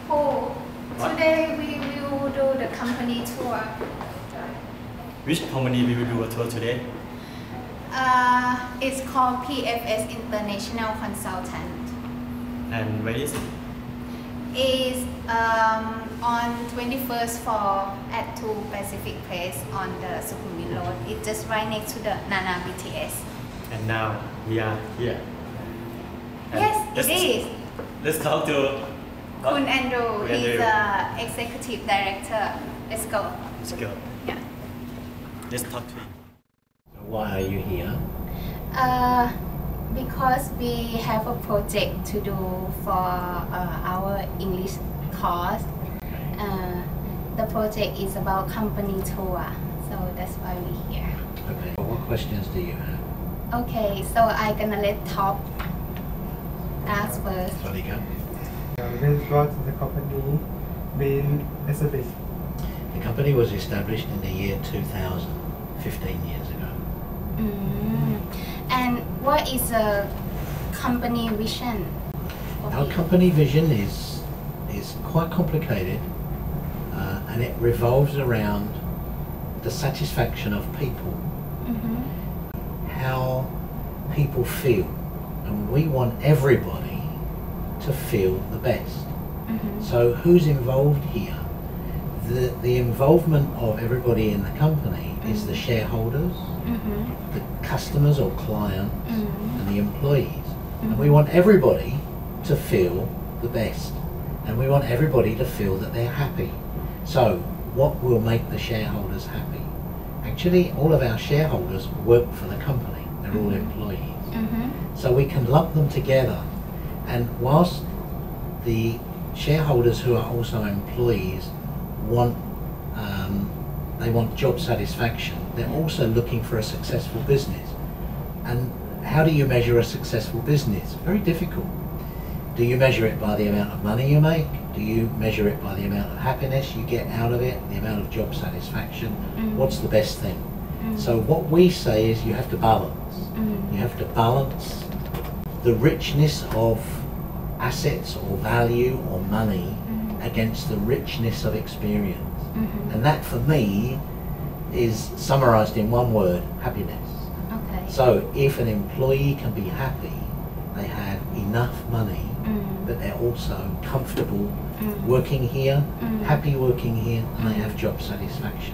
Oh, today we will do the company tour. Which company we will do a tour today? It's called PFS International Consultant. And where is it? It's on 21st floor at 2 Pacific Place on the Sukhumvit Road. It's just right next to the Nana BTS. And now we are here. And Yes, it is. Let's talk to Kun Andrew, Kun he's Andrew. the executive director. Let's go. Let's go. Yeah. Let's talk to him. Why are you here? Because we have a project to do for our English course. The project is about company tour, so that's why we're here. Okay. What questions do you have? Okay, so I'm gonna let Top ask first. Salika? When was the company being established? The company was established in the year 2000, 15 years ago. And what is a company vision? Our company vision is quite complicated, and it revolves around the satisfaction of people, how people feel, and we want everybody to feel the best. So who's involved here? The involvement of everybody in the company is the shareholders, the customers or clients, and the employees. And we want everybody to feel the best. And we want everybody to feel that they're happy. So what will make the shareholders happy? Actually, all of our shareholders work for the company. They're all employees. So we can lump them together. And whilst the shareholders who are also employees they want job satisfaction, they're also looking for a successful business. And how do you measure a successful business? Very difficult. Do you measure it by the amount of money you make? Do you measure it by the amount of happiness you get out of it, the amount of job satisfaction? What's the best thing? So what we say is you have to balance. You have to balance the richness of assets or value or money against the richness of experience. And that for me is summarized in one word: happiness. Okay. So if an employee can be happy, they have enough money, but they're also comfortable working here, happy working here, and they have job satisfaction.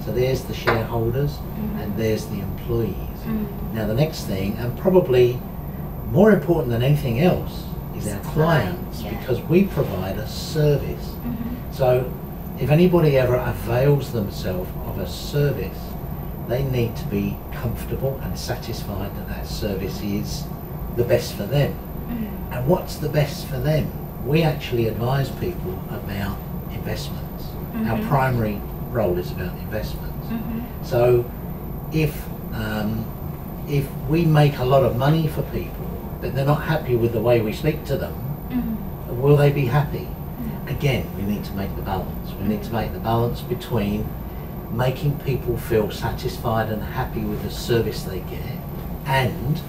So there's the shareholders and there's the employees. Now the next thing, and probably more important than anything else, is our clients, because we provide a service. So if anybody ever avails themselves of a service, they need to be comfortable and satisfied that that service is the best for them. And what's the best for them? We actually advise people about investments. Our primary role is about investments. So if we make a lot of money for people, but they're not happy with the way we speak to them, will they be happy? Again, we need to make the balance. We need to make the balance between making people feel satisfied and happy with the service they get and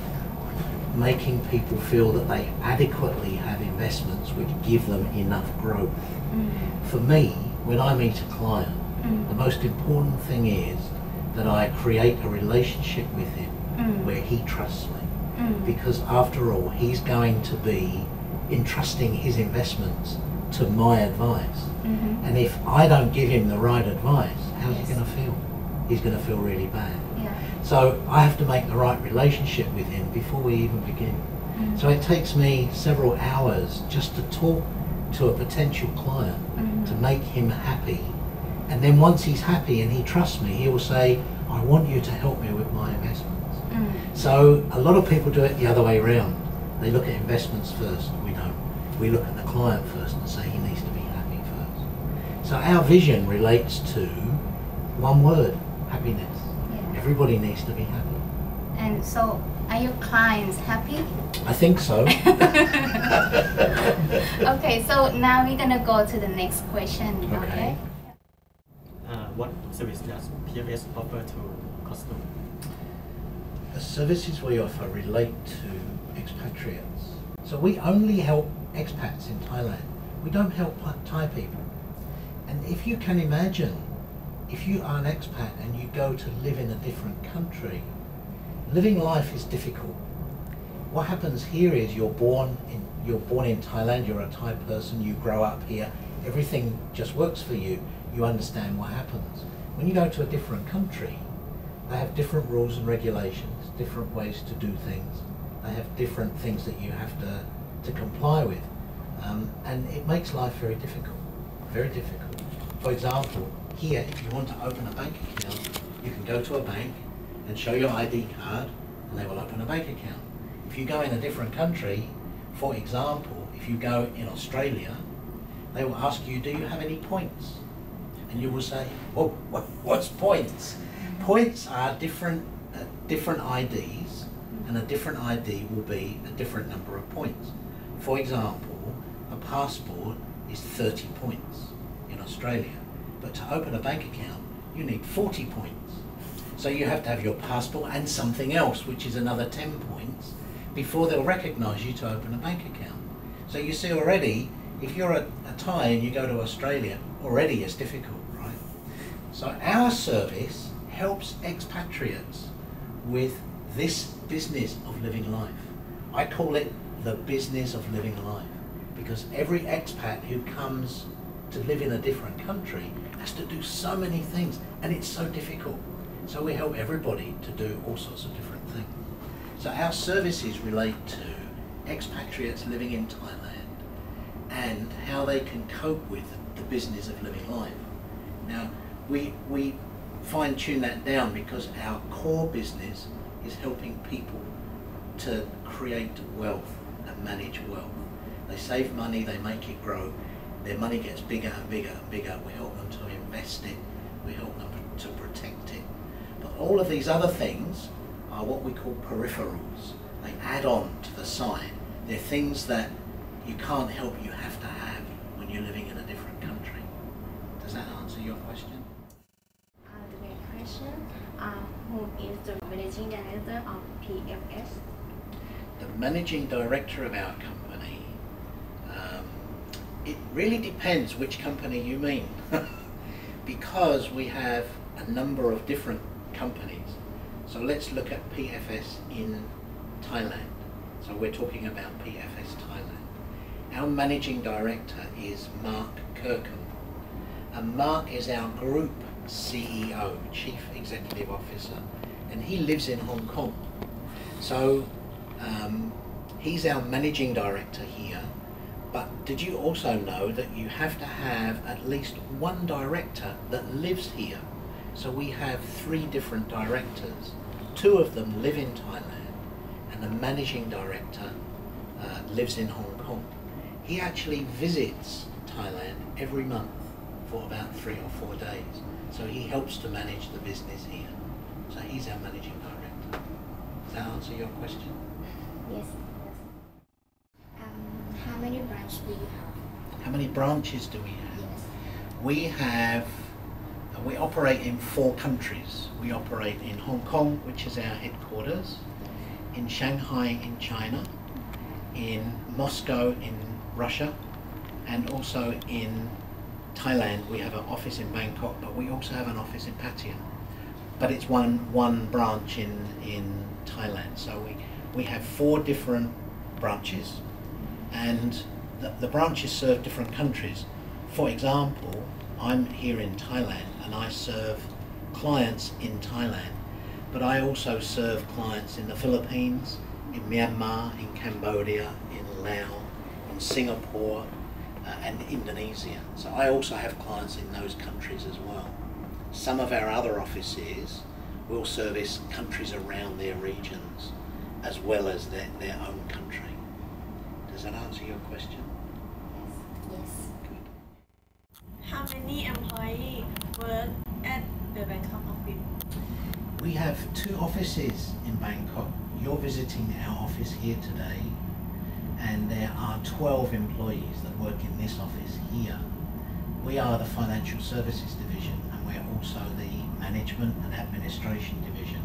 making people feel that they adequately have investments which give them enough growth. For me, when I meet a client, the most important thing is that I create a relationship with him where he trusts me. Because after all, he's going to be entrusting his investments to my advice. And if I don't give him the right advice, how's he going to feel? He's going to feel really bad. So I have to make the right relationship with him before we even begin. So it takes me several hours just to talk to a potential client to make him happy. And then once he's happy and he trusts me, he will say, I want you to help me with my investments. So a lot of people do it the other way around. They look at investments first. We don't. We look at the client first and say he needs to be happy first. So our vision relates to one word: happiness. Everybody needs to be happy. And so, are your clients happy? I think so. Okay, so now we're gonna go to the next question. Okay. What service does PFS offer to customers? The services we offer relate to expatriates. So we only help expats in Thailand. We don't help Thai people. And if you can imagine, if you are an expat and you go to live in a different country, living life is difficult. What happens here is you're born in Thailand, you're a Thai person, you grow up here, everything just works for you, you understand what happens. When you go to a different country, they have different rules and regulations, different ways to do things, they have different things that you have to comply with, and it makes life very difficult, very difficult. For example, here, if you want to open a bank account, you can go to a bank and show your ID card and they will open a bank account. If you go in a different country, for example, if you go in Australia, they will ask you, do you have any points? And you will say, oh, what's points? Points are different IDs, and a different ID will be a different number of points. For example, a passport is 30 points in Australia, but to open a bank account, you need 40 points. So you have to have your passport and something else, which is another 10 points, before they'll recognise you to open a bank account. So you see already, if you're a Thai and you go to Australia, already it's difficult, right? So our service helps expatriates with this business of living life. I call it the business of living life, because every expat who comes to live in a different country has to do so many things, and it's so difficult. So we help everybody to do all sorts of different things. So our services relate to expatriates living in Thailand and how they can cope with the business of living life. Now, we fine-tune that down because our core business is helping people to create wealth and manage wealth. They save money, they make it grow, their money gets bigger and bigger and bigger. We help them to invest it, we help them to protect it. But all of these other things are what we call peripherals. They add on to the side. They're things that you can't help, you have to have when you're living in a different country. Does that answer your question? The next question, who is the managing director of PFS? The managing director of our company, it really depends which company you mean, because we have a number of different companies. So let's look at PFS in Thailand. So we're talking about PFS Thailand. Our managing director is Mark Kirkham. And Mark is our group CEO, Chief Executive Officer, and he lives in Hong Kong. So he's our managing director here. But did you also know that you have to have at least one director that lives here? So we have 3 different directors. 2 of them live in Thailand, and the managing director lives in Hong Kong. He actually visits Thailand every month for about 3 or 4 days. So he helps to manage the business here. So he's our managing director. Does that answer your question? Yes. How many branches do you have? How many branches do we have? Yes. We operate in 4 countries. We operate in Hong Kong, which is our headquarters, in Shanghai in China, in Moscow in Russia, and also in Thailand. We have an office in Bangkok, but we also have an office in Pattaya. But it's one branch in Thailand. So we have 4 different branches, and the branches serve different countries. For example, I'm here in Thailand and I serve clients in Thailand, but I also serve clients in the Philippines, in Myanmar, in Cambodia, in Laos, in Singapore, and Indonesia. So I also have clients in those countries as well. Some of our other offices will service countries around their regions as well as their own country. Does that answer your question? Yes. Good. How many employees work at the Bangkok office? We have 2 offices in Bangkok. You're visiting our office here today, and there are 12 employees that work in this office here. We are the Financial Services Division, and we're also the Management and Administration Division.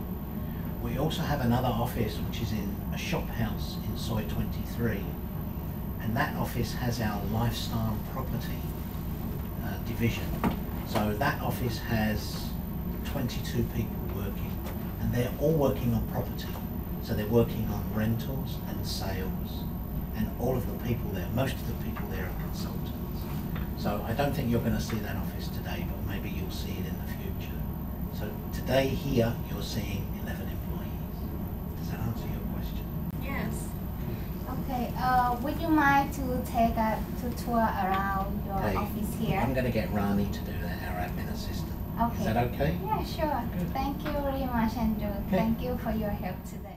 We also have another office which is in a shop house in Soi 23, and that office has our lifestyle property division. So that office has 22 people working, and they're all working on property. So they're working on rentals and sales, and all of the people there, most of the people there are consultants. So I don't think you're going to see that office today, but maybe you'll see it in the future. So today here you're seeing 11 employees. Does that answer your question? Yes. Okay, would you mind to take a tour around your Okay. office here? I'm going to get Rani to do that, our admin assistant. Okay. Is that okay? Yeah, sure. Thank you very much, Andrew. Okay. Thank you for your help today.